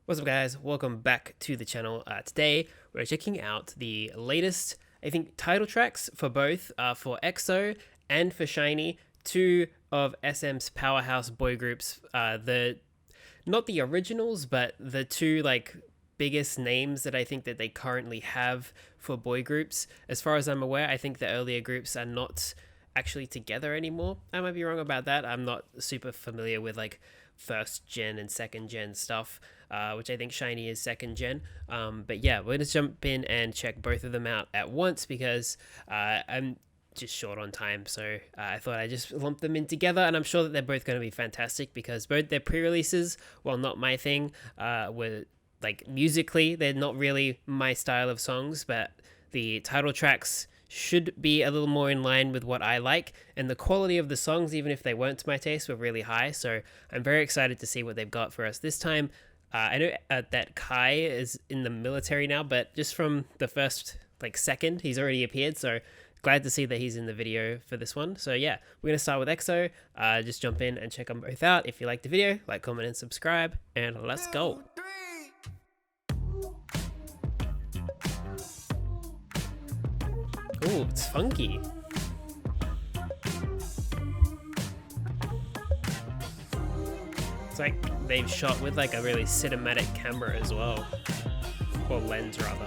What's up, guys? Welcome back to the channel. Today we're checking out the latest, I think, title tracks for both for EXO and for SHINee, two of SM's powerhouse boy groups. The not the originals, but the two biggest names that I think that they currently have for boy groups. As far as I'm aware, I think the earlier groups are not actually together anymore. I might be wrong about that. I'm not super familiar with first gen and second gen stuff, which I think SHINee is second gen. But yeah, we're gonna jump in and check both of them out at once because I'm just short on time, so I thought I'd just lump them in together, and I'm sure that they're both going to be fantastic because both their pre-releases, while not my thing, were musically they're not really my style of songs, but the title tracks should be a little more in line with what I like, and the quality of the songs, even if they weren't to my taste, were really high. So I'm very excited to see what they've got for us this time. I know that Kai is in the military now, but just from the first second, he's already appeared. So glad to see that he's in the video for this one. So yeah, we're gonna start with EXO. Just jump in and check them both out. If you liked the video, like, comment, and subscribe, and let's go. Ooh, it's funky. It's like they've shot with a really cinematic camera as well. Or lens, rather.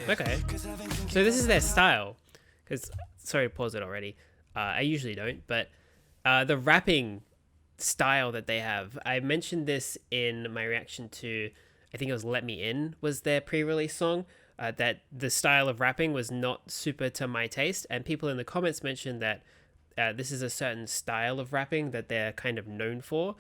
Okay, so this is their style. Because, sorry to pause it already. I usually don't, but the rapping style that they have, I mentioned this in my reaction to, I think it was Let Me In was their pre-release song, that the style of rapping was not super to my taste, and people in the comments mentioned that this is a certain style of rapping that they're kind of known for,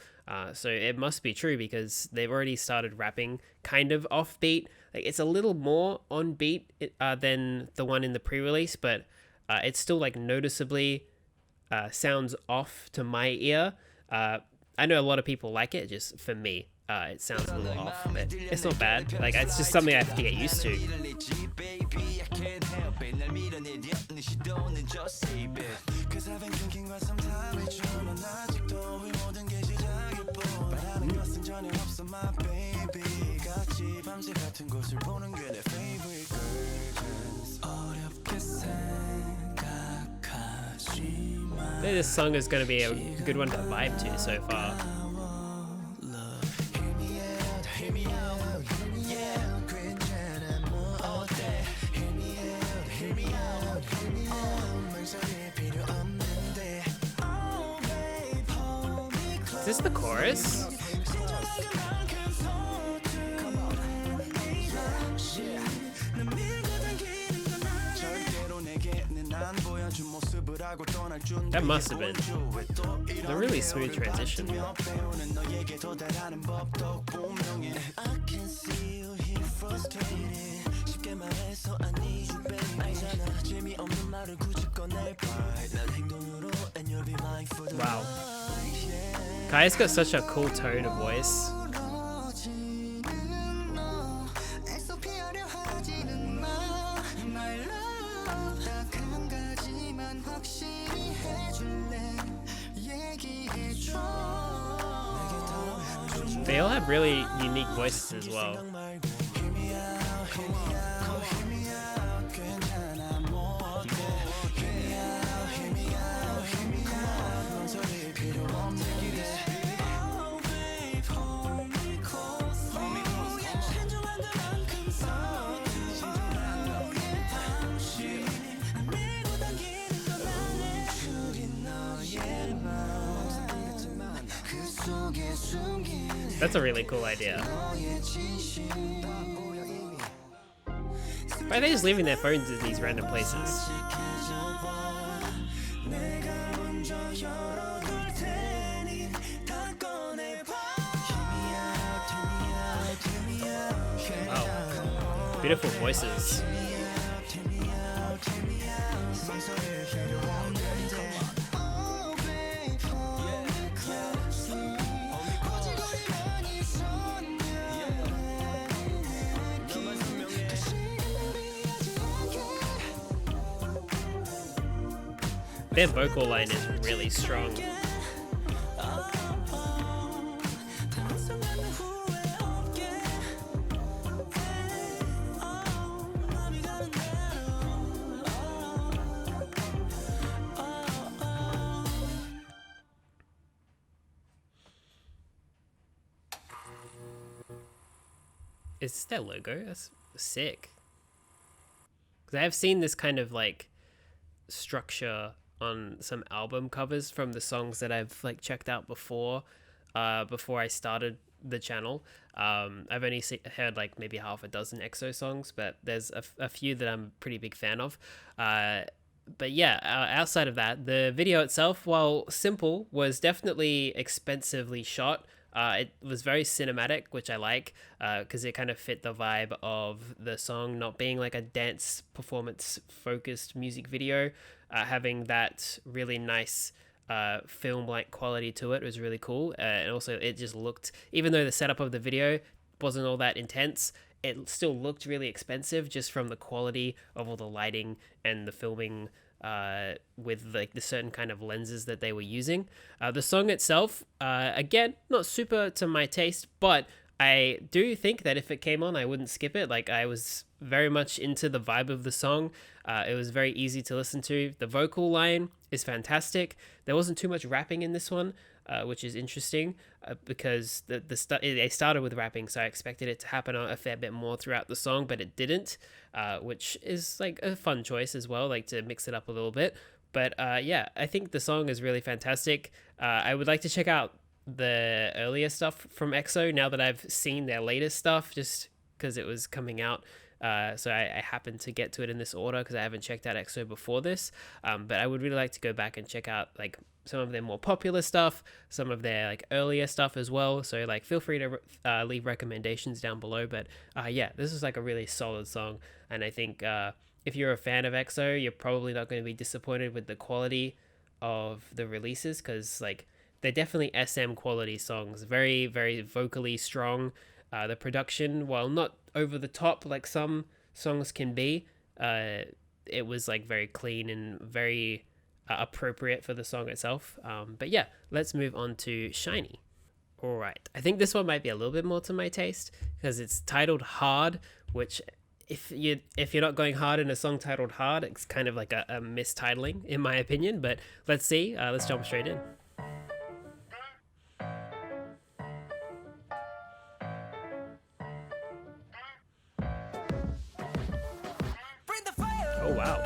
so it must be true because they've already started rapping kind of offbeat. It's a little more on beat than the one in the pre-release, but it's still noticeably sounds off to my ear. I know a lot of people like it, just for me, it sounds a little off, but it's not bad. It's just something I have to get used to. This song is going to be a good one to vibe to so far. Is this the chorus? That must have been a really smooth transition. Wow. Kai's got such a cool tone of voice. They all have really unique voices as well. That's a really cool idea. Why are they just leaving their phones in these random places? Wow. Beautiful voices. their vocal line is really strong. Is this their logo? That's sick. Because I have seen this kind of like structure on some album covers from the songs that I've like checked out before I started the channel. I've only heard like maybe half a dozen EXO songs, but there's a few that I'm a pretty big fan of. But yeah, outside of that, the video itself, while simple, was definitely expensively shot. It was very cinematic, which I like, because it kind of fit the vibe of the song, not being like a dance performance focused music video, having that really nice film-like quality to it was really cool. And also it just looked, even though the setup of the video wasn't all that intense, it still looked really expensive just from the quality of all the lighting and the filming with like the certain kind of lenses that they were using. The song itself, again, not super to my taste, but I do think that if it came on, I wouldn't skip it. Like, I was very much into the vibe of the song. It was very easy to listen to. The vocal line is fantastic. There wasn't too much rapping in this one, which is interesting, because they started with rapping, so I expected it to happen a fair bit more throughout the song, but it didn't, which is like a fun choice as well, like to mix it up a little bit. But yeah, I think the song is really fantastic. I would like to check out the earlier stuff from EXO now that I've seen their latest stuff, just because it was coming out. So I happened to get to it in this order because I haven't checked out EXO before this. But I would really like to go back and check out like some of their more popular stuff, some of their like earlier stuff as well. So like feel free to leave recommendations down below. But yeah, this is like a really solid song, and I think if you're a fan of EXO, you're probably not going to be disappointed with the quality of the releases, because like they're definitely SM quality songs, very, very vocally strong. The production, while not over the top like some songs can be, it was like very clean and very appropriate for the song itself. But yeah, let's move on to SHINee. All right, I think this one might be a little bit more to my taste because it's titled Hard, which if you're not going hard in a song titled Hard, it's kind of like a mistitling in my opinion. But let's see. Let's jump straight in. Oh wow.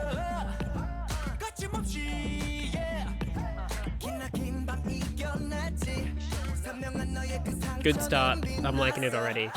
Good start. I'm liking it already.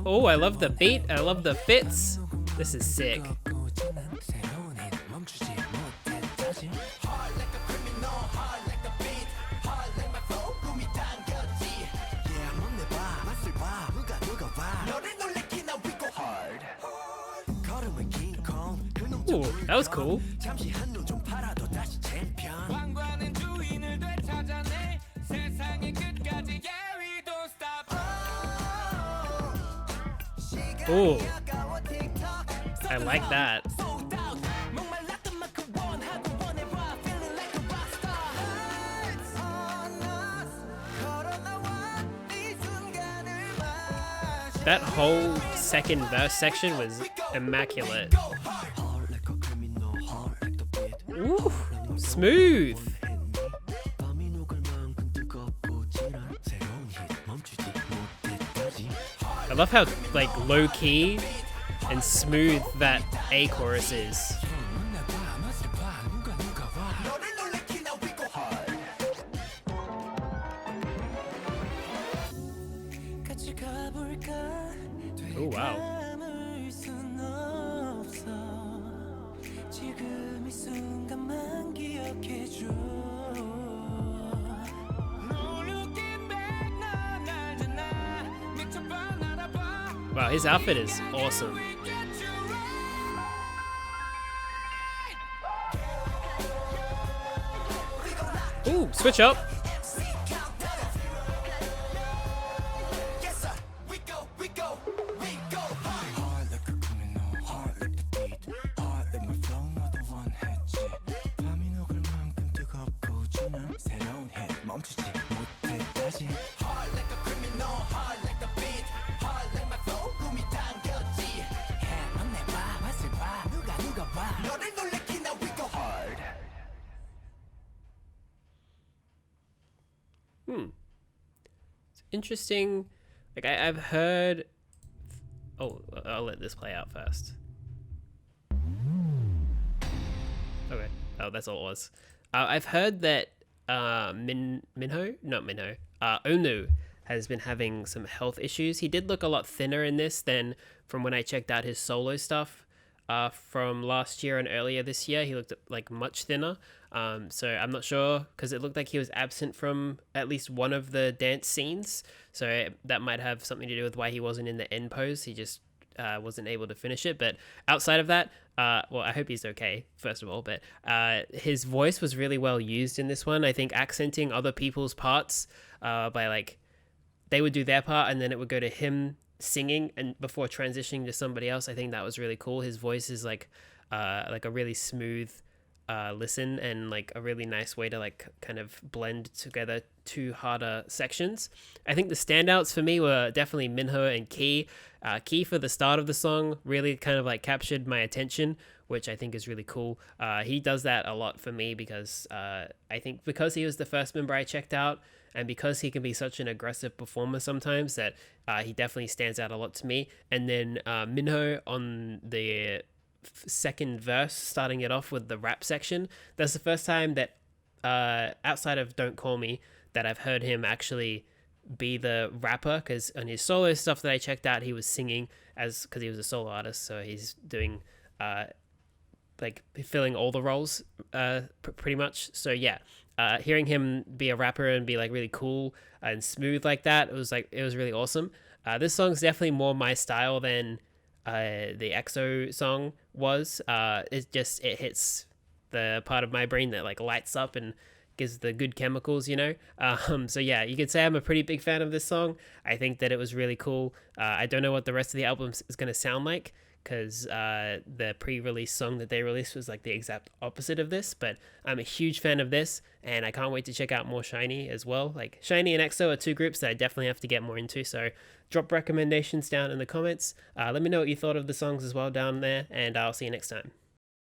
Ooh, I love the beat. I love the fits. This is sick. Ooh, that was cool. Ooh, I like that. That whole second verse section was immaculate. Ooh, smooth. I love how like low key and smooth that A chorus is. Oh wow. Wow, his outfit is awesome. Ooh, switch up. It's interesting. Like I've heard. Oh, I'll let this play out first. Okay. Oh, that's all it was. I've heard that Onu has been having some health issues. He did look a lot thinner in this than from when I checked out his solo stuff from last year and earlier this year. He looked like much thinner. So I'm not sure because it looked like he was absent from at least one of the dance scenes. So that might have something to do with why he wasn't in the end pose. He just wasn't able to finish it. But outside of that, well, I hope he's okay, first of all. But his voice was really well used in this one. I think accenting other people's parts by like, they would do their part and then it would go to him singing and before transitioning to somebody else. I think that was really cool. His voice is like a really smooth listen and like a really nice way to like kind of blend together two harder sections. I think the standouts for me were definitely Minho and Key. Key for the start of the song really kind of like captured my attention, which I think is really cool. He does that a lot for me because I think because he was the first member I checked out and because he can be such an aggressive performer sometimes that he definitely stands out a lot to me. And then Minho on the second verse, starting it off with the rap section. That's the first time that outside of Don't Call Me that I've heard him actually be the rapper, because on his solo stuff that I checked out he was singing because he was a solo artist, so he's doing like filling all the roles pretty much. So yeah, hearing him be a rapper and be like really cool and smooth like that, it was really awesome. This song's definitely more my style than the EXO song was. It hits the part of my brain that like lights up and gives the good chemicals, you know. So yeah, you could say I'm a pretty big fan of this song. I think that it was really cool. I don't know what the rest of the album is going to sound like because the pre-release song that they released was like the exact opposite of this, but I'm a huge fan of this and I can't wait to check out more SHINee as well. Like SHINee and EXO are two groups that I definitely have to get more into, so drop recommendations down in the comments. Let me know what you thought of the songs as well down there, and I'll see you next time.